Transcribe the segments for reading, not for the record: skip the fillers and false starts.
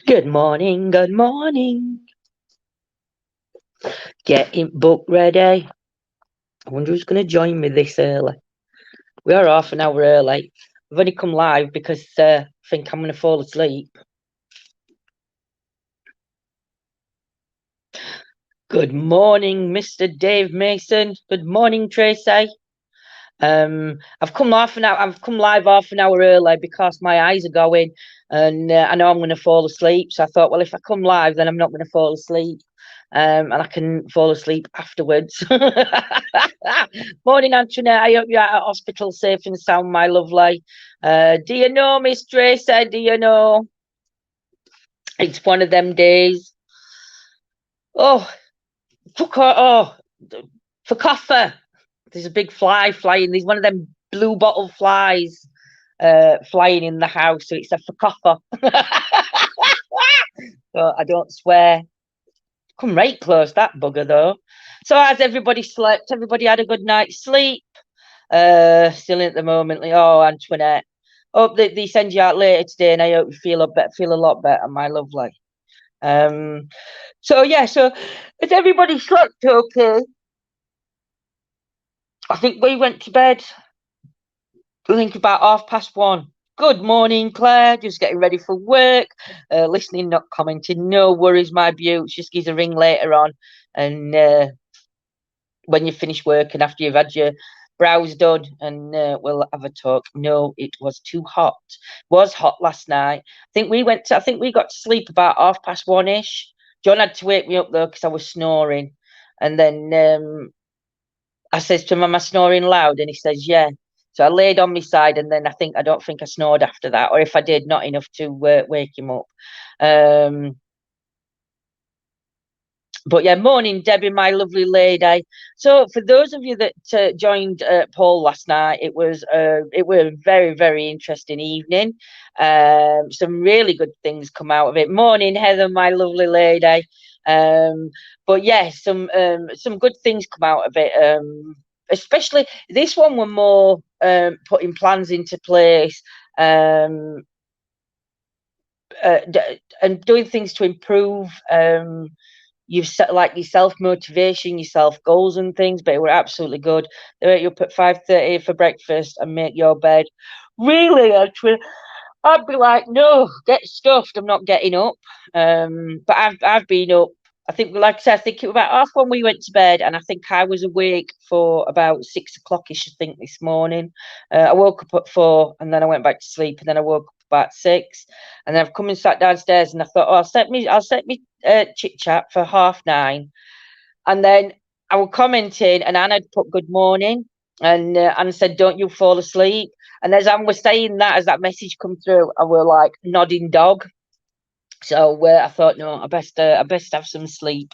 Good morning, good morning. Getting book ready. I wonder who's going to join me this early. We are half an hour early. I've only come live because I think I'm going to fall asleep. Good morning, Mr. Dave Mason. Good morning, Tracy. I've come live half an hour early because my eyes are going, and I know I'm going to fall asleep. So I thought, well, if I come live, then I'm not going to fall asleep, and I can fall asleep afterwards. Morning, Antoinette. I hope you're at hospital safe and sound, my lovely. Do you know, Miss Tracy? Do you know? It's one of them days. Oh, oh, for coffee. There's a big fly flying. There's one of them blue bottle flies flying in the house. So it's a fakoffa. So I don't swear. Come right close, that bugger, though. So as everybody slept, everybody had a good night's sleep. Still at the moment, like, oh, Antoinette. Hope that they send you out later today, and I hope you feel a lot better, my lovely. So yeah, so has everybody slept okay? I think we went to bed, I think about 1:30. Good morning, Claire. Just getting ready for work. Listening, not commenting. No worries, my beaut. Just gives a ring later on. And when you finish work and after you've had your brows done, and we'll have a talk. No, it was too hot. It was hot last night. I think we got to sleep about 1:30-ish. John had to wake me up though because I was snoring. And then I says to him, am I snoring loud? And he says, yeah. So I laid on my side, and then I don't think I snored after that, or if I did, not enough to wake him up. But yeah, morning, Debbie, my lovely lady. So for those of you that joined Paul last night, it was a very, very interesting evening. Some really good things come out of it. Morning, Heather, my lovely lady. But yeah, some good things come out of it. Especially this one were more putting plans into place. And doing things to improve you've set like your self motivation, your self goals and things, but it were absolutely good. They wake you up at 5:30 for breakfast and make your bed. Really, actually, I'd be like, no, get stuffed. I'm not getting up. But I've been up. I think, like I said, I think it was about 1:30 we went to bed, and I think I was awake for about 6 o'clock-ish. I think this morning, I woke up at 4, and then I went back to sleep, and then I woke up about 6, and then I've come and sat downstairs, and I thought, oh, I'll set me chit chat for 9:30, and then I was commenting, and Anna had put good morning, and Anna said, don't you fall asleep. And as Anne was saying that, as that message come through, I were like nodding dog. So I thought, no, I best have some sleep.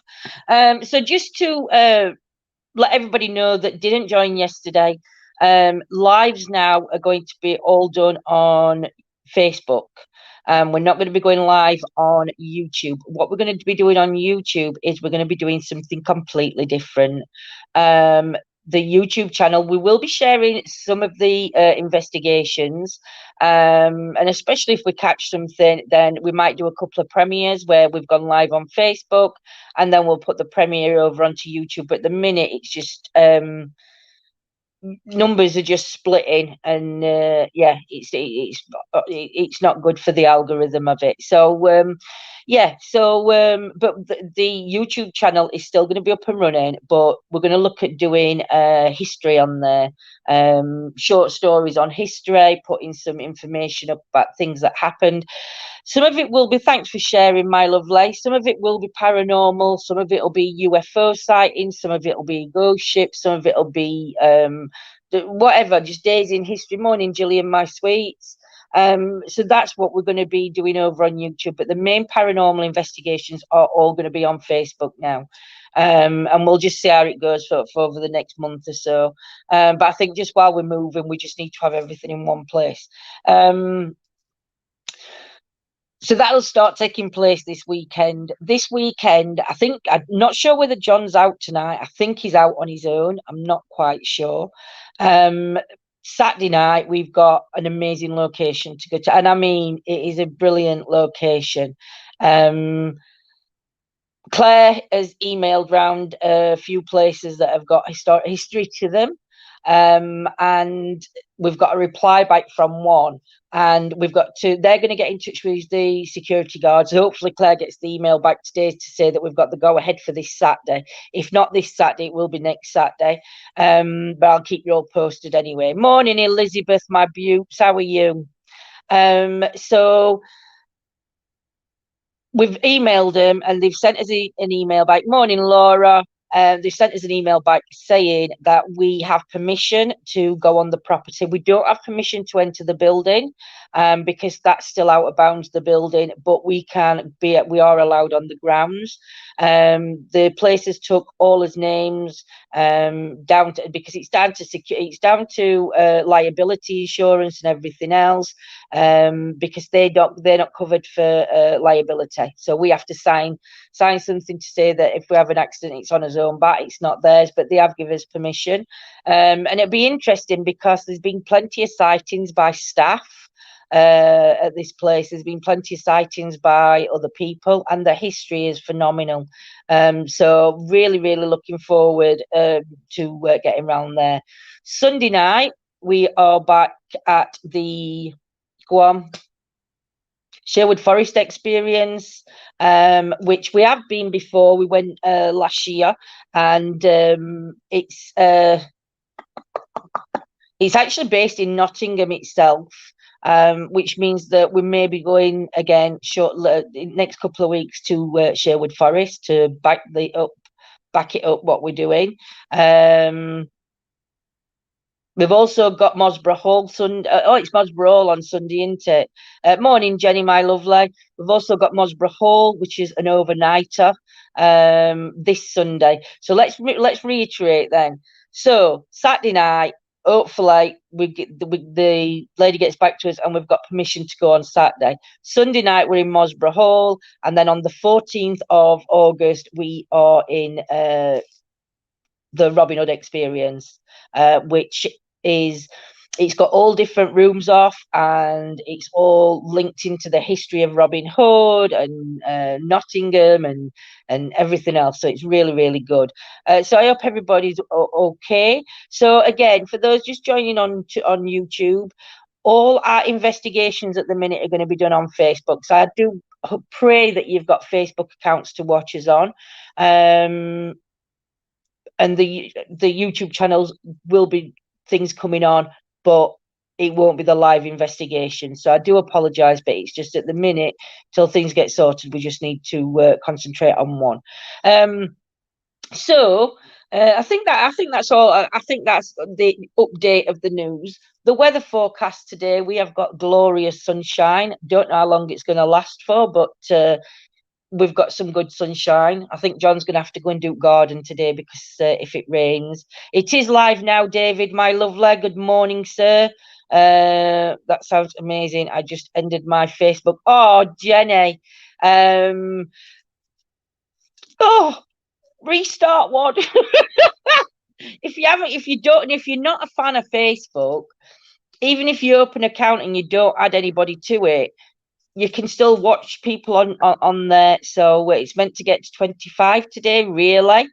So just to let everybody know that didn't join yesterday, lives now are going to be all done on Facebook. We're not going to be going live on YouTube. What we're going to be doing on YouTube is we're going to be doing something completely different. The YouTube channel, we will be sharing some of the investigations, and especially if we catch something, then we might do a couple of premieres where we've gone live on Facebook, and then we'll put the premiere over onto YouTube. But at the minute, it's just numbers are just splitting, and yeah, it's not good for the algorithm of it. So yeah, so but the YouTube channel is still going to be up and running, but we're going to look at doing history on there, short stories on history, putting some information up about things that happened. Some of it will be, thanks for sharing, my lovely. Some of it will be paranormal. Some of it will be UFO sightings. Some of it will be ghost ships. Some of it will be whatever, just days in history. Morning, Gillian, my sweets. So that's what we're going to be doing over on YouTube. But the main paranormal investigations are all going to be on Facebook now. And we'll just see how it goes for over the next month or so. But I think just while we're moving, we just need to have everything in one place. So that'll start taking place this weekend. This weekend, I think, I'm not sure whether John's out tonight. I think he's out on his own. I'm not quite sure. Saturday night, we've got an amazing location to go to. And I mean, it is a brilliant location. Claire has emailed round a few places that have got history to them, and we've got a reply back from one, and they're going to get in touch with the security guards. Hopefully Claire gets the email back today to say that we've got the go ahead for this Saturday. If not this Saturday, it will be next Saturday, but I'll keep you all posted anyway. Morning, Elizabeth, my beauts, how are you? So we've emailed them and they've sent us an email back. Morning, Laura. They've sent us an email back saying that we have permission to go on the property. We don't have permission to enter the building because that's still out of bounds, the building, but we are allowed on the grounds. The places took all his names down to, because it's down to liability insurance and everything else, because they're not covered for liability. So we have to sign something to say that if we have an accident, it's on his own back, it's not theirs, but they have given us permission. And it'd be interesting because there's been plenty of sightings by staff at this place. There's been plenty of sightings by other people, and the history is phenomenal. So really, really looking forward to getting around there. Sunday night, we are back at the Sherwood Forest experience, which we have been before. We went last year, and it's actually based in Nottingham itself, which means that we may be going again next couple of weeks to Sherwood Forest to back it up what we're doing. We've also got Mosborough Hall Sunday. It's Mosborough Hall on Sunday, isn't it? Morning, Jenny, my lovely. We've also got Mosborough Hall, which is an overnighter, this Sunday. So let's reiterate then. So Saturday night, hopefully the lady gets back to us and we've got permission to go on Saturday. Sunday night we're in Mosborough Hall, and then on the 14th of August we are in the Robin Hood experience, which is, it's got all different rooms off, and it's all linked into the history of Robin Hood and Nottingham and everything else. So it's really, really good. So I hope everybody's okay. So again, for those just joining on YouTube, all our investigations at the minute are going to be done on Facebook. So I do pray that you've got Facebook accounts to watch us on. And the YouTube channels will be things coming on, but it won't be the live investigation. So I do apologise, but it's just at the minute, till things get sorted, we just need to concentrate on one. So I think that's all. I think that's the update of the news. The weather forecast today, we have got glorious sunshine. Don't know how long it's going to last for, but we've got some good sunshine. I think John's going to have to go and do garden today because if it rains. It is live now, David, my lovely. Good morning, sir. That sounds amazing. I just ended my Facebook. Oh, Jenny. Restart one. If you're not a fan of Facebook, even if you open an account and you don't add anybody to it, you can still watch people on there. So it's meant to get to 25 today, really.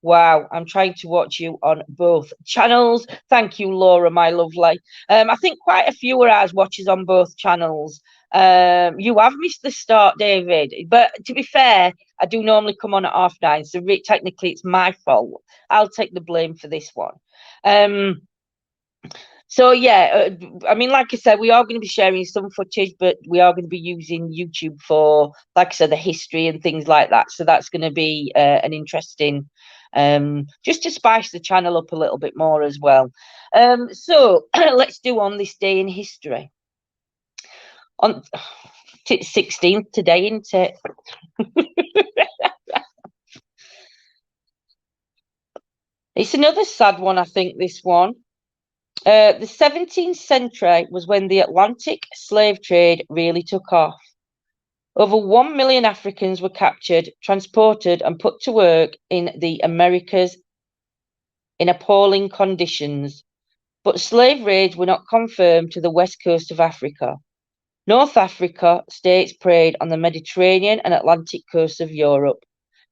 Wow, I'm trying to watch you on both channels. Thank you, Laura, my lovely. I think quite a few of ours watches on both channels. You have missed the start, David, but to be fair, I do normally come on at 9:30, so technically it's my fault. I'll take the blame for this one. So yeah, I mean, like I said, we are going to be sharing some footage, but we are going to be using YouTube for, like I said, the history and things like that. So that's going to be an interesting, just to spice the channel up a little bit more as well. So let's do on this day in history. On 16th today, isn't it? It's another sad one, I think, this one. The 17th century was when the Atlantic slave trade really took off. Over 1 million Africans were captured, transported, and put to work in the Americas in appalling conditions. But slave raids were not confined to the west coast of Africa. North Africa states preyed on the Mediterranean and Atlantic coasts of Europe,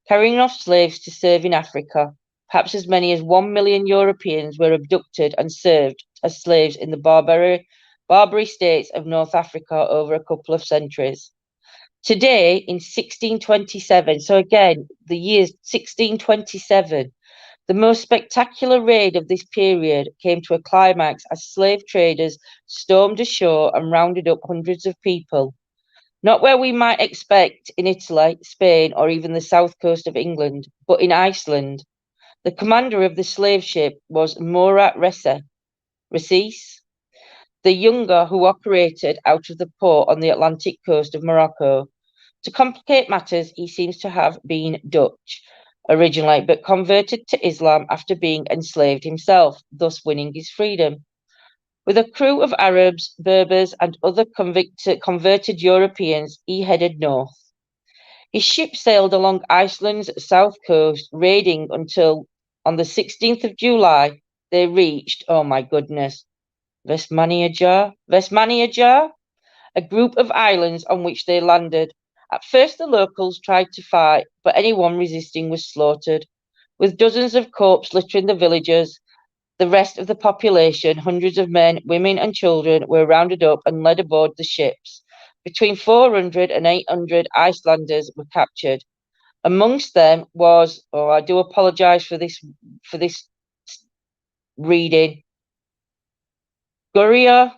carrying off slaves to serve in Africa. Perhaps as many as 1 million Europeans were abducted and served as slaves in the Barbary states of North Africa over a couple of centuries. Today, in 1627, so again, the year 1627, the most spectacular raid of this period came to a climax as slave traders stormed ashore and rounded up hundreds of people. Not where we might expect in Italy, Spain, or even the south coast of England, but in Iceland. The commander of the slave ship was Murat Resis, the younger who operated out of the port on the Atlantic coast of Morocco. To complicate matters, he seems to have been Dutch originally, but converted to Islam after being enslaved himself, thus winning his freedom. With a crew of Arabs, Berbers, and other converted Europeans, he headed north. His ship sailed along Iceland's south coast, raiding until on the 16th of July they reached, oh my goodness, Vestmannaeyjar, a group of islands on which they landed. At first, the locals tried to fight, but anyone resisting was slaughtered. With dozens of corpses littering the villages, the rest of the population, hundreds of men, women, and children, were rounded up and led aboard the ships. Between 400 and 800 Icelanders were captured. Amongst them was, oh, I do apologise for this reading, Guria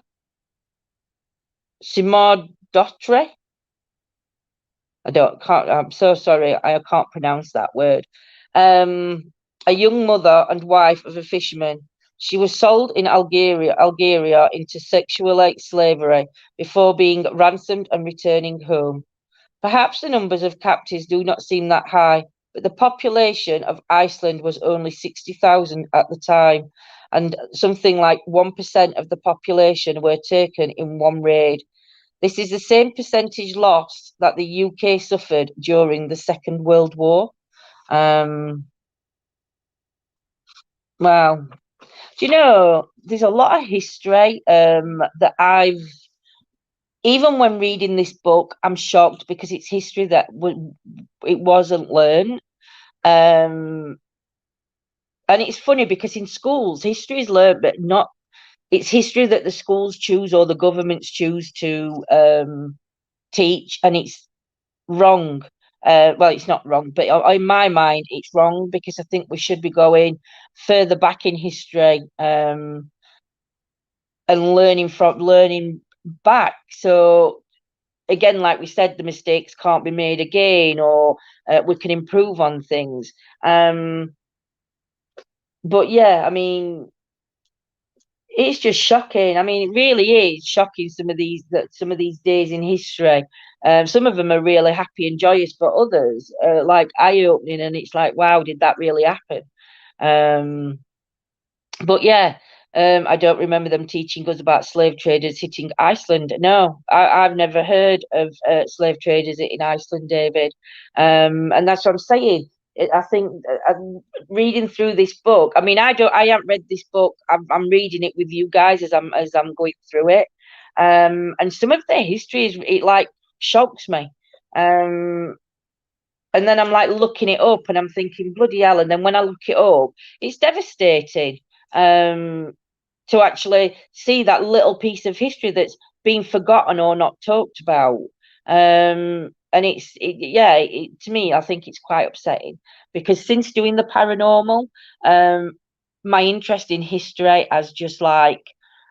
Simardottre. I'm so sorry, I can't pronounce that word. A young mother and wife of a fisherman. She was sold in Algeria into sexual slavery before being ransomed and returning home. Perhaps the numbers of captives do not seem that high, but the population of Iceland was only 60,000 at the time, and something like 1% of the population were taken in one raid. This is the same percentage loss that the UK suffered during the Second World War. Wow. Do you know, there's a lot of history that even when reading this book, I'm shocked because it's history that it wasn't learned. Um, and it's funny because in schools, history is learned, but not, it's history that the schools choose or the governments choose to teach, and it's wrong. Well, it's not wrong, but in my mind, it's wrong because I think we should be going further back in history and learning back. So again, like we said, the mistakes can't be made again, or we can improve on things. But yeah, I mean, it's just shocking. I mean, it really is shocking. Some of these days in history. Some of them are really happy and joyous, but others like eye opening, and it's like, wow, did that really happen? Um, but yeah, I don't remember them teaching us about slave traders hitting Iceland. No, I've never heard of slave traders in Iceland, David. And that's what I'm saying. I think reading through this book. I mean, I haven't read this book. I'm reading it with you guys as I'm going through it. And some of their history it like shocks me. And then I'm like looking it up and I'm thinking, bloody hell. And then when I look it up, it's devastating to actually see that little piece of history that's been forgotten or not talked about. And to me, I think it's quite upsetting because since doing the paranormal, my interest in history has just like,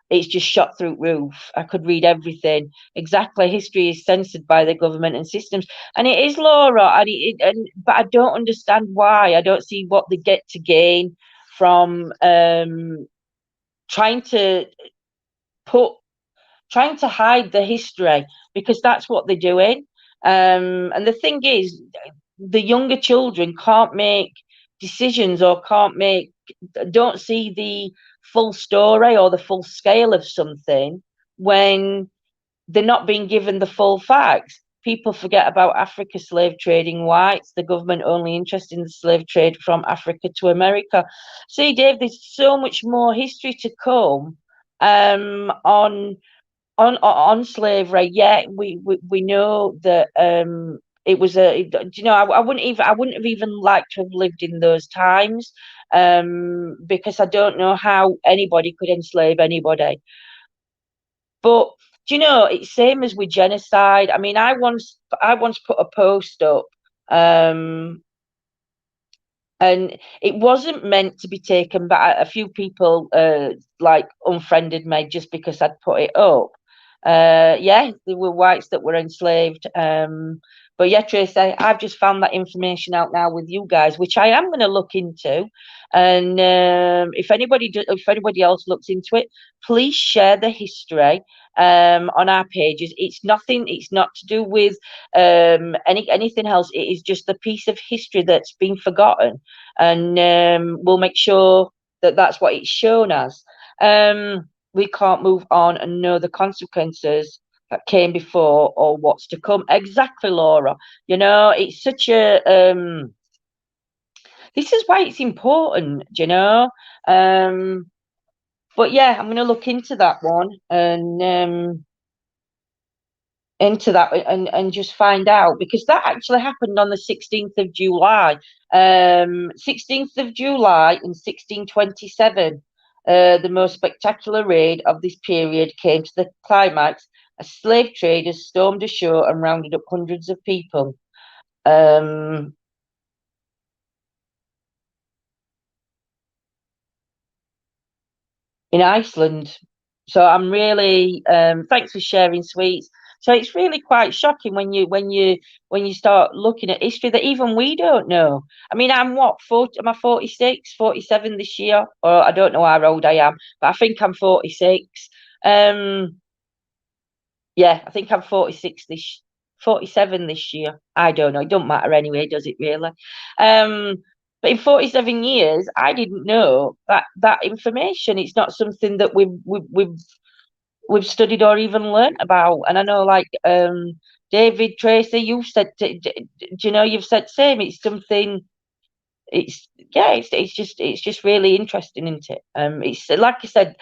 it's just shot through roof. I could read everything. Exactly, history is censored by the government and systems, and it is, Laura. But I don't understand why. I don't see what they get to gain from trying to put trying to hide the history, because that's what they're doing. And the thing is, the younger children can't make decisions or don't see the full story or the full scale of something when they're not being given the full facts. People forget about Africa slave trading whites, the government only interested in the slave trade from Africa to America. See, Dave, there's so much more history to come on on slavery, yeah, we know that it was do you know, I wouldn't have even liked to have lived in those times, because I don't know how anybody could enslave anybody. But do you know, it's same as with genocide. I mean, I once put a post up, um and it wasn't meant to be taken back. A few people like unfriended me just because I'd put it up. Yeah, there were whites that were enslaved. But yeah, Tracy, I've just found that information out now with you guys, which I am going to look into. And if anybody else looks into it, please share the history on our pages. It's nothing. It's not to do with anything else. It is just a piece of history that's been forgotten, and we'll make sure that that's what it's shown as. We can't move on and know the consequences that came before or what's to come. Exactly, Laura. You know, it's such a this is why it's important, you know. Um, but yeah, I'm gonna look into that one and just find out, because that actually happened on the 16th of July. 16th of July in 1627. The most spectacular raid of this period came to the climax as slave traders stormed ashore and rounded up hundreds of people. Um, in Iceland. So I'm really thanks for sharing, sweets. So it's really quite shocking when you start looking at history that even we don't know. I mean, I'm what 40, am I 46, 47 this year? Or I don't know how old I am, but I think I'm 46. Um yeah, I think I'm 47 this year. I don't know. It don't matter anyway, does it really? Um, but in 47 years, I didn't know that information. It's not something that we've studied or even learnt about. And I know, like David Tracy, you've said, do you know, you've said same. It's something. It's yeah. It's just really interesting, isn't it? It's like I said,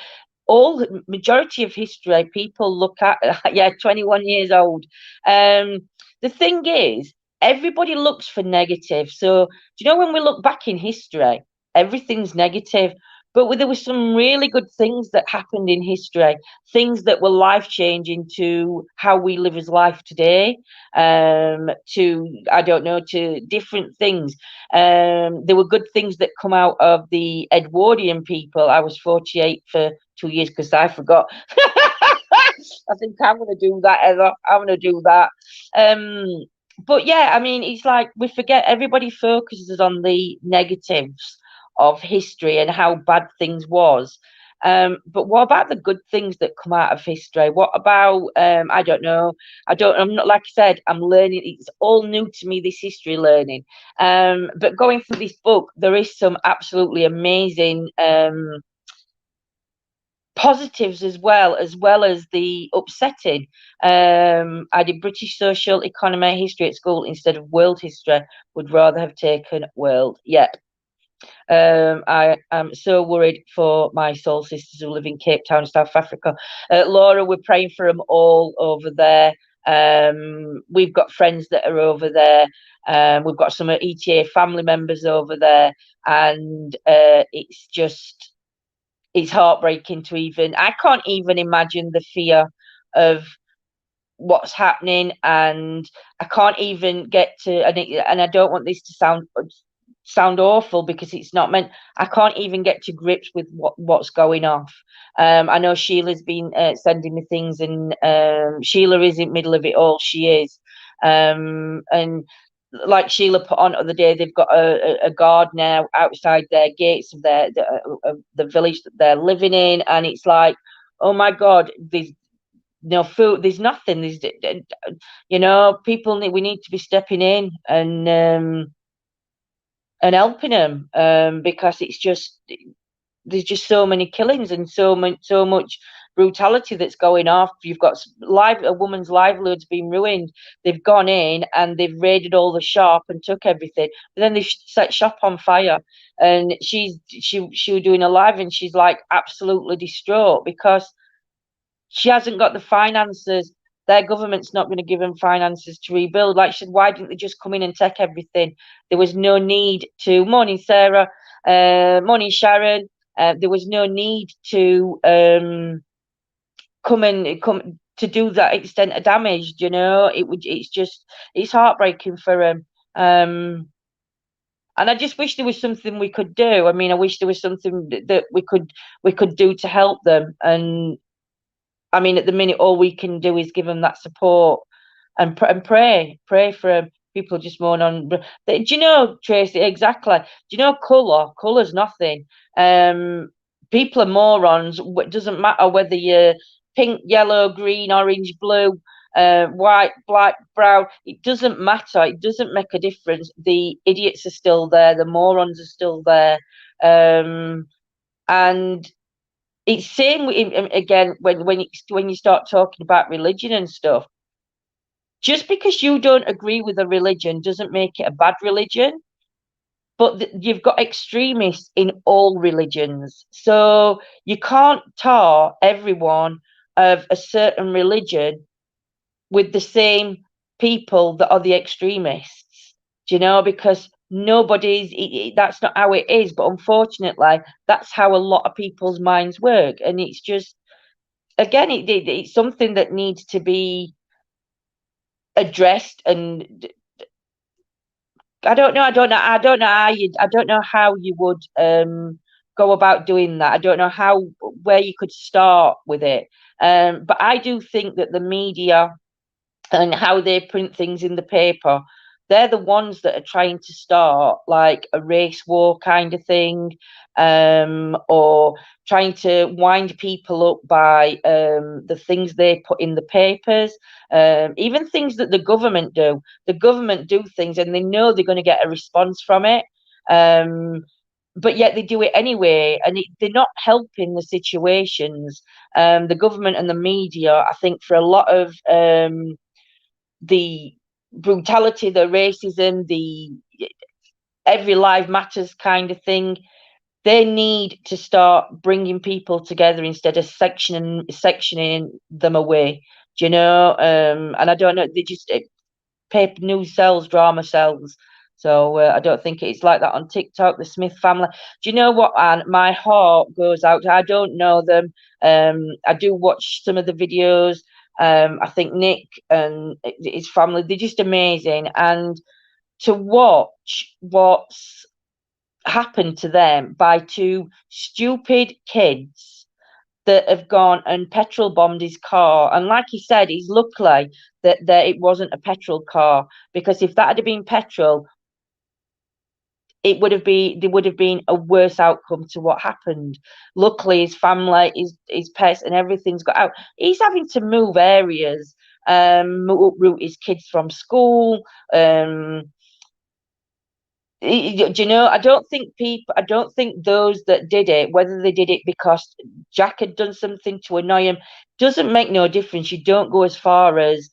all majority of history people look at, yeah, 21 years old. The thing is, everybody looks for negative. So do you know, when we look back in history, everything's negative, but there were some really good things that happened in history, things that were life changing to how we live as life today, to, I don't know, to different things. There were good things that come out of the Edwardian people. I was 48 for 2 years because I forgot. I think I'm going to do that, Heather. I'm going to do that. Um, but yeah, I mean, it's like we forget, everybody focuses on the negatives of history and how bad things was. But what about the good things that come out of history? What about, I don't know. I'm not, like I said, I'm learning. It's all new to me, this history learning. But going through this book, there is some absolutely amazing positives, as well as the upsetting. I did British social economy history at school instead of world history. Would rather have taken world. Yeah. I am so worried for my soul sisters who live in Cape Town, South Africa. Laura, we're praying for them all over there. We've got friends that are over there. We've got some ETA family members over there, and it's heartbreaking to even. I can't even imagine the fear of what's happening, and I can't even get to, and I don't want this to sound awful because it's not meant. I can't even get to grips with what's going off. I know Sheila's been sending me things, and Sheila is in the middle of it all. She is, and like Sheila put on the other day, they've got a guard now outside their gates of the village that they're living in, and it's like, oh my God, there's no food, there's nothing, people we need to be stepping in and helping them, because it's just, there's just so many killings and so much brutality that's going off. You've got a woman's livelihood's been ruined. They've gone in and they've raided all the shop and took everything, but then they set shop on fire, and she was doing a live, and she's like absolutely distraught because she hasn't got the finances. Their government's not going to give them finances to rebuild. Like she said, why didn't they just come in and take everything? There was no need to. Morning, Sarah. Morning, Sharon. There was no need to come to do that extent of damage. You know, it's heartbreaking for them. And I just wish there was something we could do. I mean, I wish there was something that we could do to help them. And I mean, at the minute, all we can do is give them that support and pray for them. People just moan on. Do you know, Tracy? Exactly. Do you know colour? Colour's nothing. People are morons. It doesn't matter whether you're pink, yellow, green, orange, blue, white, black, brown. It doesn't matter. It doesn't make a difference. The idiots are still there. The morons are still there. And it's same again when you start talking about religion and stuff. Just because you don't agree with a religion doesn't make it a bad religion. But you've got extremists in all religions, so you can't tar everyone of a certain religion with the same people that are the extremists. Do you know? Because that's not how it is. But unfortunately, that's how a lot of people's minds work, and it's just again, it's something that needs to be addressed. And I don't know how you would go about doing that. I don't know where you could start with it. But I do think that the media and how they print things in the paper, they're the ones that are trying to start like a race war kind of thing, or trying to wind people up by the things they put in the papers, even things that the government do. The government do things and they know they're going to get a response from it. But yet they do it anyway, and they're not helping the situations. The government and the media, I think, for a lot of the brutality, the racism, the every life matters kind of thing, they need to start bringing people together instead of sectioning them away. Do you know? And I don't know. They just paper news sells, drama sells. So I don't think it's like that on TikTok. The Smith family. Do you know what, Anne? My heart goes out. I don't know them. I do watch some of the videos. I think Nick and his family, they're just amazing. And to watch what's happened to them by two stupid kids that have gone and petrol bombed his car. And like he said, he's lucky that it wasn't a petrol car, because if that had been petrol, there would have been a worse outcome to what happened. Luckily, his family, his pets, and everything's got out. He's having to move areas, uproot his kids from school. Do you know? I don't think those that did it, whether they did it because Jack had done something to annoy him, doesn't make no difference. You don't go as far as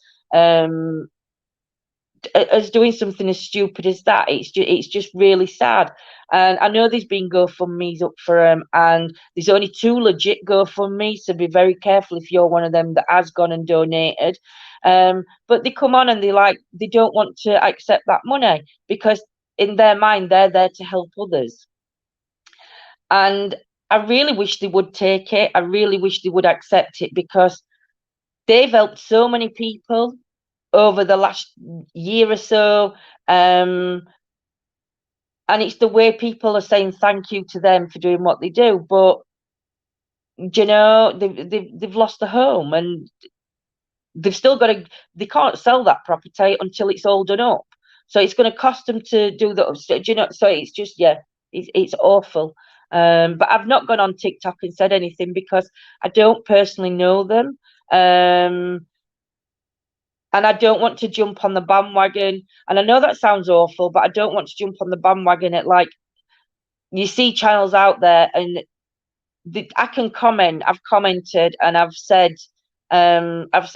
doing something as stupid as that. It's just really sad. And I know there's been GoFundMe's up for him, and there's only two legit GoFundMe, so be very careful if you're one of them that has gone and donated. But they come on and they don't want to accept that money, because in their mind they're there to help others. And I really wish they would take it. I really wish they would accept it, because they've helped so many people over the last year or so. And it's the way people are saying thank you to them for doing what they do. But you know, they've lost a home, and they've still got to. They can't sell that property until it's all done up. So it's going to cost them to do that. You know, so it's just it's awful. But I've not gone on TikTok and said anything, because I don't personally know them. And I don't want to jump on the bandwagon. And I know that sounds awful, but I don't want to jump on the bandwagon at, like, you see channels out there, and I can comment. I've commented and I've said, I've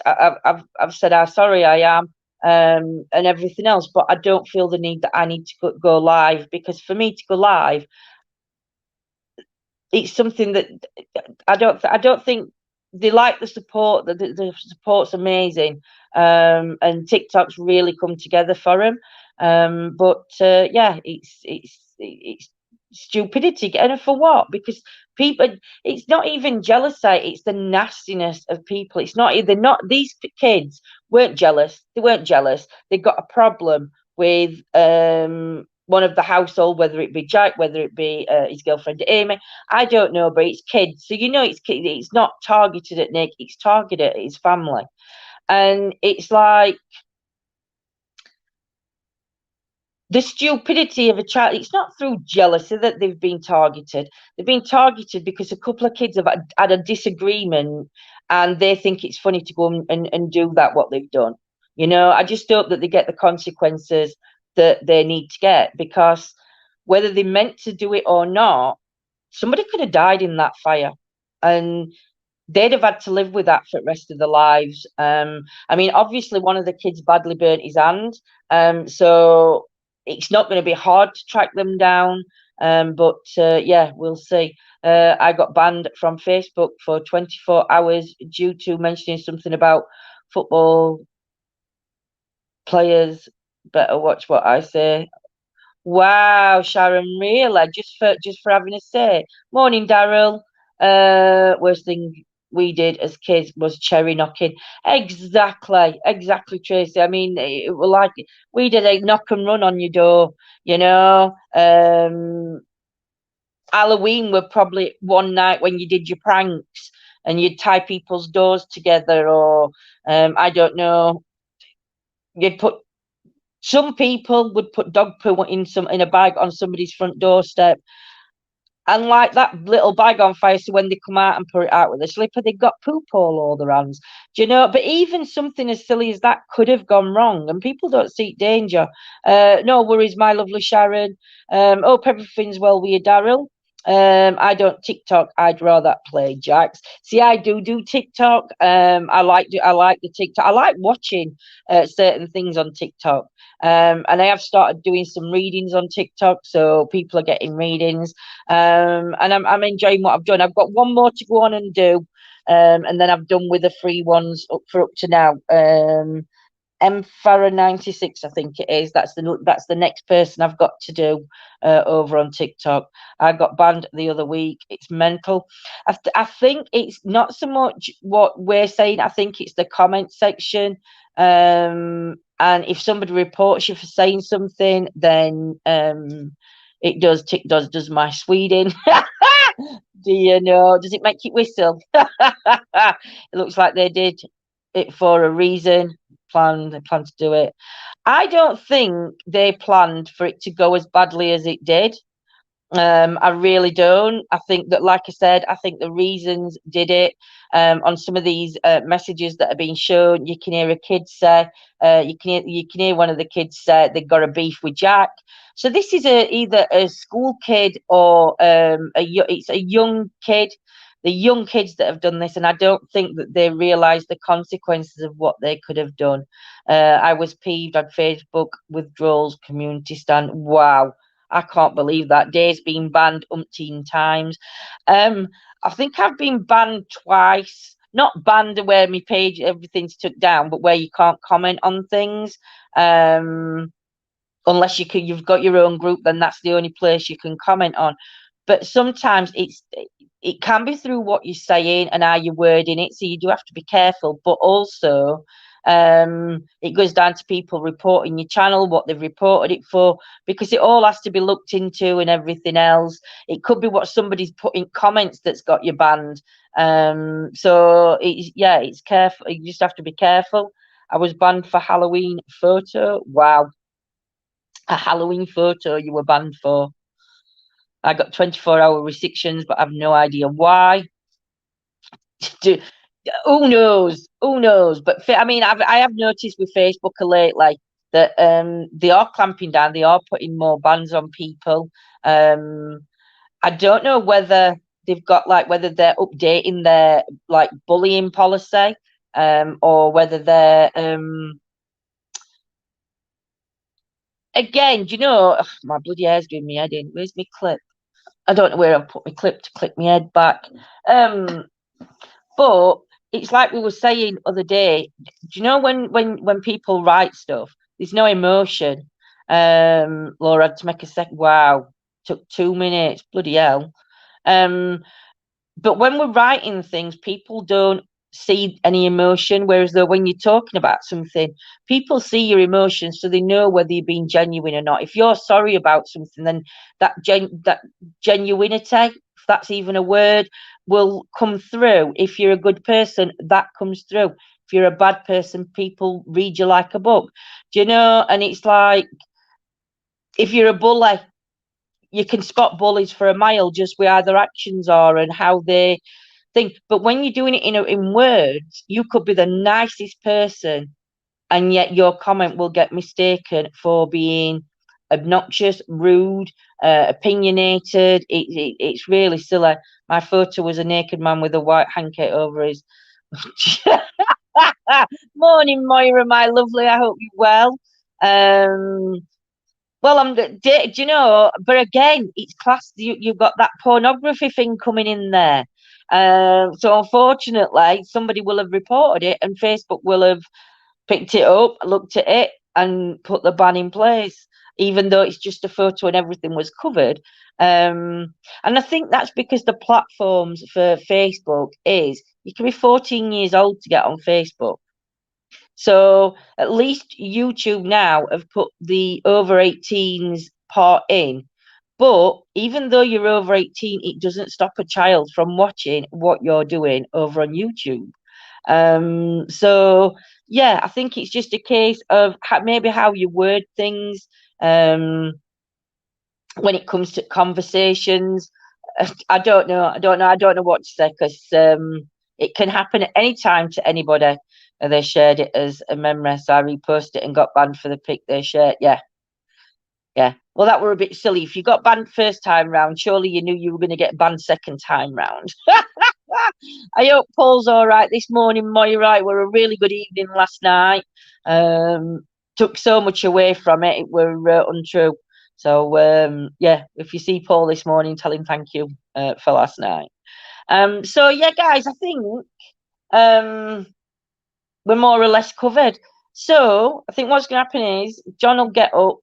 said how sorry I am, and everything else. But I don't feel the need that I need to go live, because for me to go live, it's something that I don't think they like the support. The support's amazing, and TikTok's really come together for them. But yeah, it's stupidity, and for what? Because people, it's not even jealousy; it's the nastiness of people. It's not. They're not. These kids weren't jealous. They weren't jealous. They got a problem with one of the household, whether it be Jack, whether it be his girlfriend Amy. I don't know, but it's kids. So you know it's not targeted at Nick, it's targeted at his family. And it's like the stupidity of a child. It's not through jealousy that they've been targeted. They've been targeted because a couple of kids have had a disagreement and they think it's funny to go and do that, what they've done. You know, I just hope that they get the consequences that they need to get, because whether they meant to do it or not, somebody could have died in that fire. And they'd have had to live with that for the rest of their lives. I mean, obviously, one of the kids badly burnt his hand, so it's not going to be hard to track them down. But yeah, we'll see. I got banned from Facebook for 24 hours due to mentioning something about football players. Better watch what I say. Wow, Sharon, really? Just for having a say. Morning, Daryl. Worst thing we did as kids was cherry knocking. Exactly, Tracy. I mean, it was like we did a knock and run on your door, you know. Halloween were probably one night when you did your pranks and you'd tie people's doors together, or I don't know, you'd put some people would put dog poo in a bag on somebody's front doorstep and light that little bag on fire, so when they come out and put it out with a slipper, they got poop all over their hands. Do you know? But even something as silly as that could have gone wrong, and people don't seek danger. No worries, my lovely Sharon. Hope everything's well with you, Daryl. I don't TikTok. I'd rather play jacks. See, I do TikTok. I like the TikTok. I like watching certain things on TikTok. And I have started doing some readings on TikTok, so people are getting readings. And I'm enjoying what I've done. I've got one more to go on and do, and then I've done with the free ones up to now. M Farah 96, I think it is. That's the next person I've got to do over on TikTok. I got banned the other week. It's mental. I think it's not so much what we're saying. I think it's the comment section. And if somebody reports you for saying something, then it does my Sweden. Do you know? Does it make you whistle? It looks like they did it for a reason. They planned to do it. I don't think they planned for it to go as badly as it did. I really don't. I think that, like I said, I think the reasons did it. On some of these messages that are being shown, you can hear a kid say, you can hear one of the kids say they got a beef with Jack. So this is either a school kid or it's a young kid. The young kids that have done this, and I don't think that they realise the consequences of what they could have done. I was peeved on Facebook withdrawals, community stand. Wow, I can't believe that. Day's been banned umpteen times. I think I've been banned twice. Not banned where my page everything's took down, but where you can't comment on things. Unless you've got your own group, then that's the only place you can comment on. But sometimes it can be through what you're saying and how you're wording it, so you do have to be careful. But also, it goes down to people reporting your channel, what they've reported it for, because it all has to be looked into and everything else. It could be what somebody's put in comments that's got you banned. So it's careful. You just have to be careful. I was banned for Halloween photo. Wow, a Halloween photo you were banned for. I got 24-hour restrictions, but I have no idea why. Who knows? Who knows? But I mean, I have noticed with Facebook lately that they are clamping down. They are putting more bans on people. I don't know whether they've got whether they're updating their bullying policy, or whether they're again. Do you know? Ugh, my bloody hair's doing me head in. Where's my clip? I don't know where I put my clip to clip my head back. But it's like we were saying other day. Do you know when people write stuff, there's no emotion. Laura had to make a second. Wow, took 2 minutes. Bloody hell. Um, but when we're writing things, people don't see any emotion. Whereas though when you're talking about something, people see your emotions, so they know whether you're being genuine or not. If you're sorry about something, then that genuinity, if that's even a word, will come through. If you're a good person, that comes through. If you're a bad person, people read you like a book. Do you know? And it's like if you're a bully, you can spot bullies for a mile just with how their actions are and how they think. But when you're doing it in words, you could be the nicest person, and yet your comment will get mistaken for being obnoxious, rude, opinionated. It's really silly. My photo was a naked man with a white hanky over his. Morning, Moira, my lovely. I hope you're well. Um, well, do you know? But again, it's class. You've got that pornography thing coming in there. So unfortunately, somebody will have reported it, and Facebook will have picked it up, looked at it, and put the ban in place, even though it's just a photo and everything was covered. And I think that's because the platforms for Facebook is you can be 14 years old to get on Facebook. So at least YouTube now have put the over 18s part in. But even though you're over 18, it doesn't stop a child from watching what you're doing over on YouTube. So yeah, I think it's just a case of maybe how you word things when it comes to conversations. I don't know. I don't know what to say because it can happen at any time to anybody. And they shared it as a memory, so I reposted it and got banned for the pic they shared. Yeah, yeah. Well, that were a bit silly. If you got banned first time round, surely you knew you were going to get banned second time round. I hope Paul's all right this morning, Moira. It were a really good evening last night. Um, Took so much away from it. It were untrue. So yeah, if you see Paul this morning, tell him thank you for last night. So yeah, guys, I think um, we're more or less covered. So I think what's going to happen is John will get up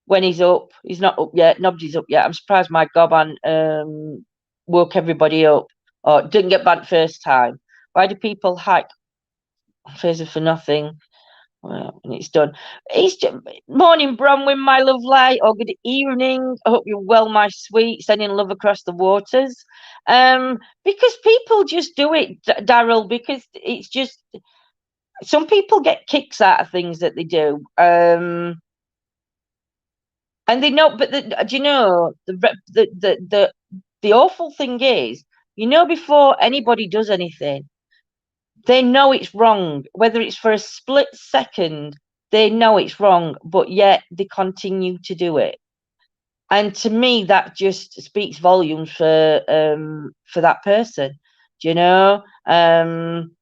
when he's up. He's not up yet. Nobody's up yet. I'm surprised my goban woke everybody up or didn't get banned first time. Why do people hack Facebook for nothing? Well, and it's done. It's just, morning, Bronwyn, my lovely, or good evening. I hope you're well, my sweet. Sending love across the waters. Because people just do it, Daryl. Because it's just some people get kicks out of things that they do. And they know, but do you know the awful thing is, before anybody does anything, they know it's wrong, whether it's for a split second, they know it's wrong, but yet they continue to do it. And to me, that just speaks volumes for that person. Do you know? Them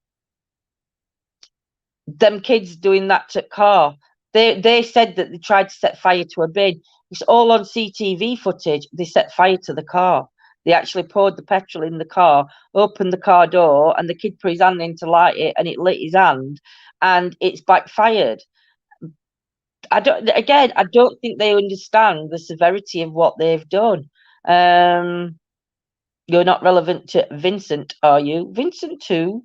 kids doing that to car. They said that they tried to set fire to a bin. It's all on CTV footage. They set fire to the car. They actually poured the petrol in the car, opened the car door, and the kid put his hand in to light it, and it lit his hand, and it's backfired. I don't think they understand the severity of what they've done. You're not relevant to Vincent, are you? Vincent too?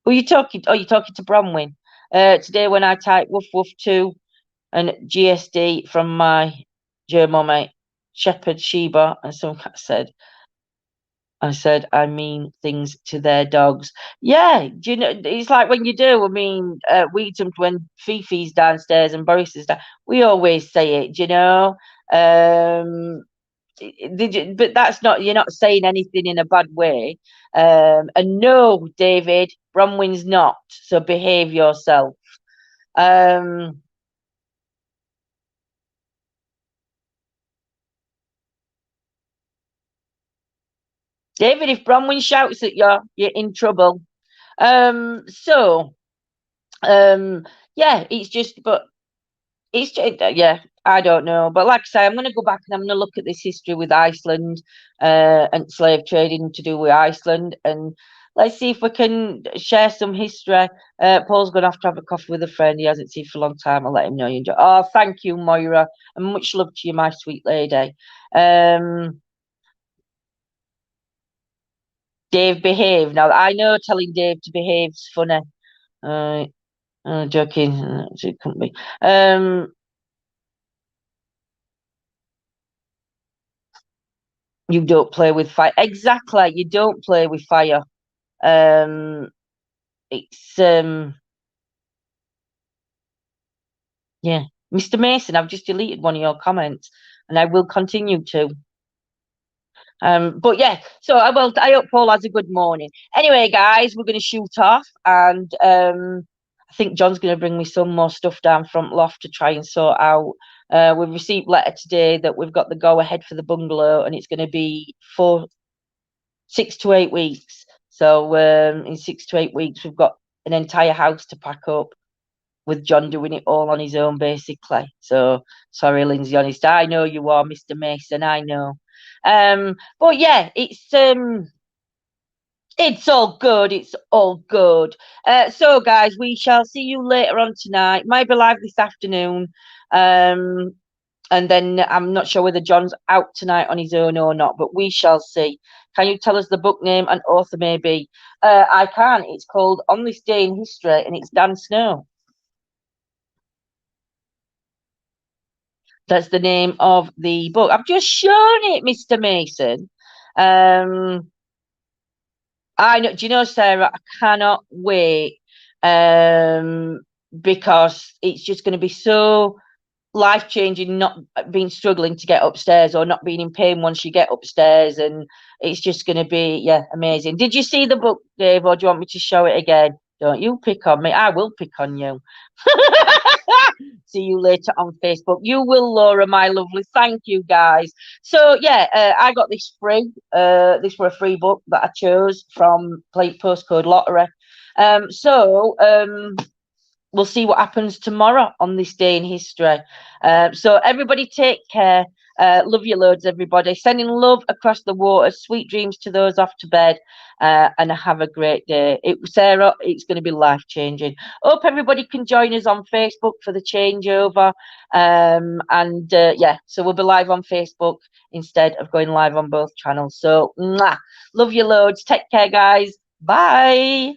Who are you talking? Oh, you're talking to Bronwyn. Today when I type woof woof 2 and GSD from my German mate, Shepherd Sheba, and some cat said, I mean things to their dogs. Yeah, do you know, it's like when you do, I mean, we jumped when Fifi's downstairs and Boris is down. We always say it, do you know? But that's not, you're not saying anything in a bad way. And no, David, Bronwyn's not, so behave yourself. David, if Bronwyn shouts at you, you're in trouble. So yeah, it's just, but it's just, yeah, I don't know. But like I say, I'm going to go back and I'm going to look at this history with Iceland and slave trading to do with Iceland. And let's see if we can share some history. Paul's going to have a coffee with a friend he hasn't seen for a long time. I'll let him know you enjoy. Oh, thank you, Moira, and much love to you, my sweet lady. Um, Dave, behave. Now, I know telling Dave to behave's funny. Uh, joking. It couldn't be. You don't play with fire. Exactly. You don't play with fire. Um, it's yeah. Mr. Mason, I've just deleted one of your comments and I will continue to. But yeah, so I hope Paul has a good morning. Anyway, guys, we're gonna shoot off and I think John's gonna bring me some more stuff down front loft to try and sort out. We've received letter today that we've got the go ahead for the bungalow and it's gonna be for 6 to 8 weeks. So in 6 to 8 weeks we've got an entire house to pack up with John doing it all on his own, basically. So sorry, Lindsay, honest. I know you are, Mr. Mason. I know. But yeah, it's all good. It's all good. So guys, we shall see you later on tonight. Might be live this afternoon. Um, and then I'm not sure whether John's out tonight on his own or not, but we shall see. Can you tell us the book name and author maybe? I can. It's called On This Day in History, and it's Dan Snow. That's the name of the book. I've just shown it, Mr. Mason. Um, I know. Do you know, Sarah? I cannot wait. Um, because it's just going to be so life changing. Not being struggling to get upstairs or not being in pain once you get upstairs, and it's just going to be amazing. Did you see the book, Dave, or do you want me to show it again? Don't you pick on me. I will pick on you. See you later on Facebook. You will, Laura, my lovely. Thank you, guys. So yeah, I got this free. This was a free book that I chose from Play Postcode Lottery. We'll see what happens tomorrow on this day in history. So everybody take care. Love you loads, everybody. Sending love across the water. Sweet dreams to those off to bed. And have a great day. Sarah, it's going to be life-changing. Hope everybody can join us on Facebook for the changeover. So we'll be live on Facebook instead of going live on both channels. So, love you loads. Take care, guys. Bye.